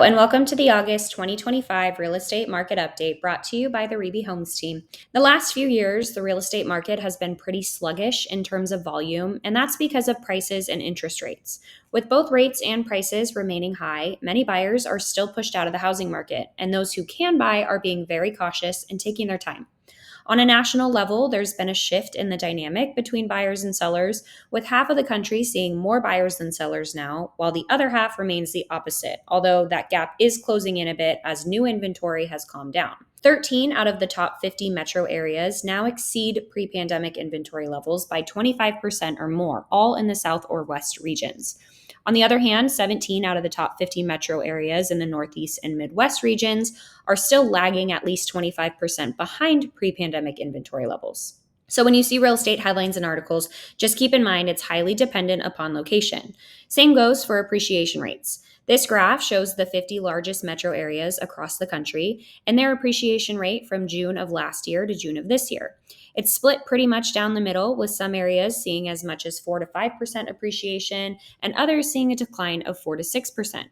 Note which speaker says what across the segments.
Speaker 1: and welcome to the August 2025 Real Estate Market Update brought to you by the Reby Homes team. The last few years, the real estate market has been pretty sluggish in terms of volume, and that's because of prices and interest rates. With both rates and prices remaining high, many buyers are still pushed out of the housing market, and those who can buy are being very cautious and taking their time. On a national level, there's been a shift in the dynamic between buyers and sellers, with half of the country seeing more buyers than sellers now, while the other half remains the opposite, although that gap is closing in a bit as new inventory has calmed down. 13 out of the top 50 metro areas now exceed pre pandemic inventory levels by 25% or more, all in the South or West regions. On the other hand, 17 out of the top 50 metro areas in the Northeast and Midwest regions are still lagging at least 25% behind pre pandemic inventory levels. So, when you see real estate headlines and articles, just keep in mind it's highly dependent upon location. Same goes for appreciation rates. This graph shows the 50 largest metro areas across the country and their appreciation rate from June of last year to June of this year. It's split pretty much down the middle, with some areas seeing as much as 4 to 5% appreciation and others seeing a decline of 4 to 6%.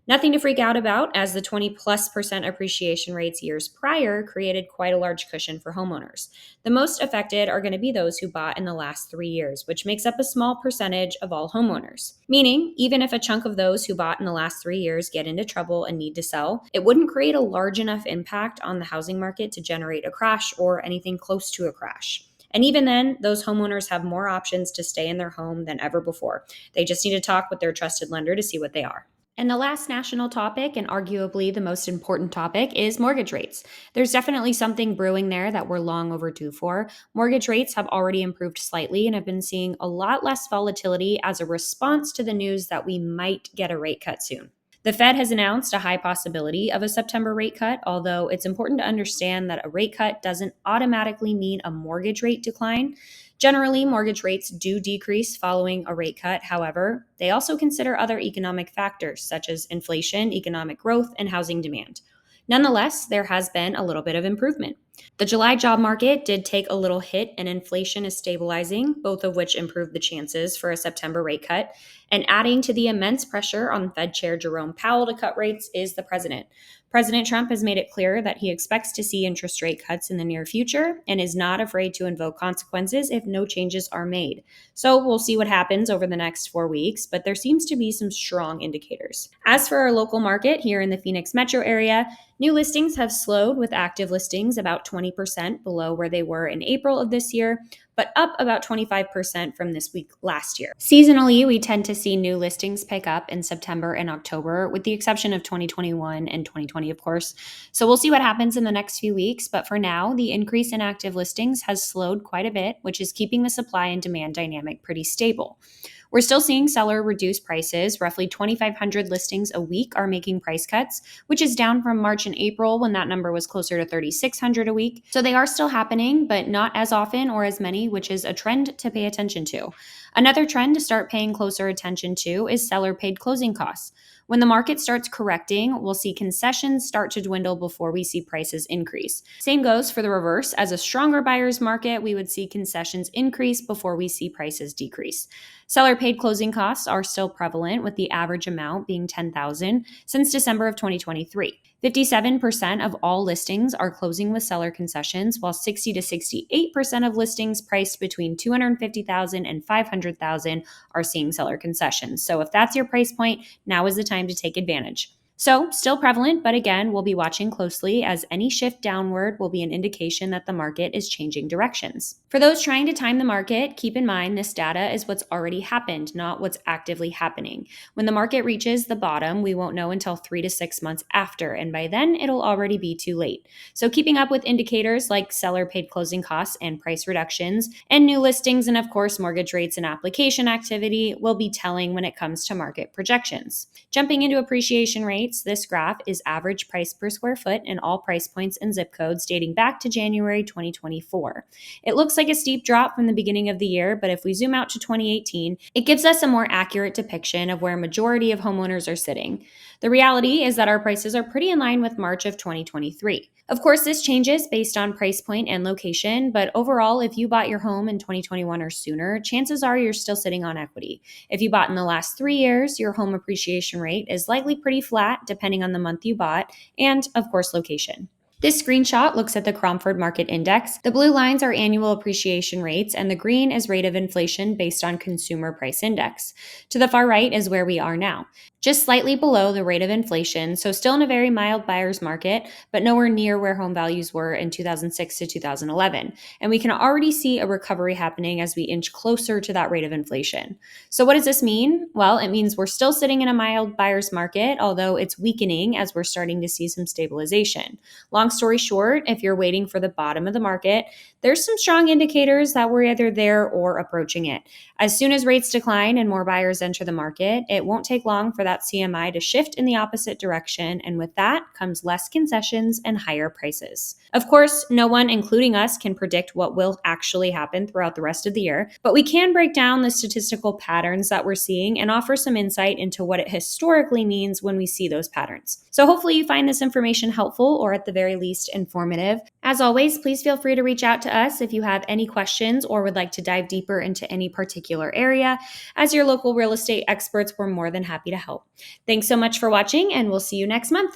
Speaker 1: Nothing to freak out about, as the 20+% appreciation rates years prior created quite a large cushion for homeowners. The most affected are going to be those who bought in the last 3 years, which makes up a small percentage of all homeowners. Meaning, even if a chunk of those who bought in the last 3 years get into trouble and need to sell, it wouldn't create a large enough impact on the housing market to generate a crash or anything close to a crash. And even then, those homeowners have more options to stay in their home than ever before. They just need to talk with their trusted lender to see what they are. And the last national topic, and arguably the most important topic, is mortgage rates. There's definitely something brewing there that we're long overdue for. Mortgage rates have already improved slightly and have been seeing a lot less volatility as a response to the news that we might get a rate cut soon. The Fed has announced a high possibility of a September rate cut, although it's important to understand that a rate cut doesn't automatically mean a mortgage rate decline. Generally, mortgage rates do decrease following a rate cut. However, they also consider other economic factors such as inflation, economic growth, and housing demand. Nonetheless, there has been a little bit of improvement. The July job market did take a little hit and inflation is stabilizing, both of which improve the chances for a September rate cut. And adding to the immense pressure on Fed Chair Jerome Powell to cut rates is the president. President Trump has made it clear that he expects to see interest rate cuts in the near future and is not afraid to invoke consequences if no changes are made. So we'll see what happens over the next 4 weeks, but there seems to be some strong indicators. As for our local market here in the Phoenix metro area, new listings have slowed, with active listings about 20% below where they were in April of this year, but up about 25% from this week last year. Seasonally, we tend to see new listings pick up in September and October, with the exception of 2021 and 2020, of course. So we'll see what happens in the next few weeks, but for now, the increase in active listings has slowed quite a bit, which is keeping the supply and demand dynamic pretty stable. We're still seeing seller reduce prices. Roughly 2,500 listings a week are making price cuts, which is down from March and April when that number was closer to 3,600 a week. So they are still happening, but not as often or as many, which is a trend to pay attention to. Another trend to start paying closer attention to is seller paid closing costs. When the market starts correcting, we'll see concessions start to dwindle before we see prices increase. Same goes for the reverse. As a stronger buyer's market, we would see concessions increase before we see prices decrease. Seller paid closing costs are still prevalent, with the average amount being $10,000 since December of 2023. 57% of all listings are closing with seller concessions, while 60 to 68% of listings priced between $250,000 and $500,000 are seeing seller concessions. So if that's your price point, now is the time to take advantage. So, still prevalent, but again, we'll be watching closely, as any shift downward will be an indication that the market is changing directions. For those trying to time the market, keep in mind this data is what's already happened, not what's actively happening. When the market reaches the bottom, we won't know until 3 to 6 months after, and by then it'll already be too late. So, keeping up with indicators like seller paid closing costs and price reductions, and new listings, and of course mortgage rates and application activity will be telling when it comes to market projections. Jumping into appreciation rates, this graph is average price per square foot in all price points and zip codes dating back to January 2024. It looks like a steep drop from the beginning of the year, but if we zoom out to 2018, it gives us a more accurate depiction of where a majority of homeowners are sitting. The reality is that our prices are pretty in line with March of 2023. Of course, this changes based on price point and location, but overall, if you bought your home in 2021 or sooner, chances are you're still sitting on equity. If you bought in the last 3 years, your home appreciation rate is likely pretty flat depending on the month you bought and, of course, location. This screenshot looks at the Cromford Market Index. The blue lines are annual appreciation rates, and the green is rate of inflation based on Consumer Price Index. To the far right is where we are now, just slightly below the rate of inflation, so still in a very mild buyer's market, but nowhere near where home values were in 2006 to 2011. And we can already see a recovery happening as we inch closer to that rate of inflation. So, what does this mean? Well, it means we're still sitting in a mild buyer's market, although it's weakening as we're starting to see some stabilization. Long story short, if you're waiting for the bottom of the market, there's some strong indicators that we're either there or approaching it. As soon as rates decline and more buyers enter the market, it won't take long for that CMI to shift in the opposite direction, and with that comes less concessions and higher prices. Of course, no one, including us, can predict what will actually happen throughout the rest of the year, but we can break down the statistical patterns that we're seeing and offer some insight into what it historically means when we see those patterns. So hopefully you find this information helpful or at the very least informative. As always, please feel free to reach out to us if you have any questions or would like to dive deeper into any particular area. As your local real estate experts, we're more than happy to help. Thanks so much for watching, and we'll see you next month.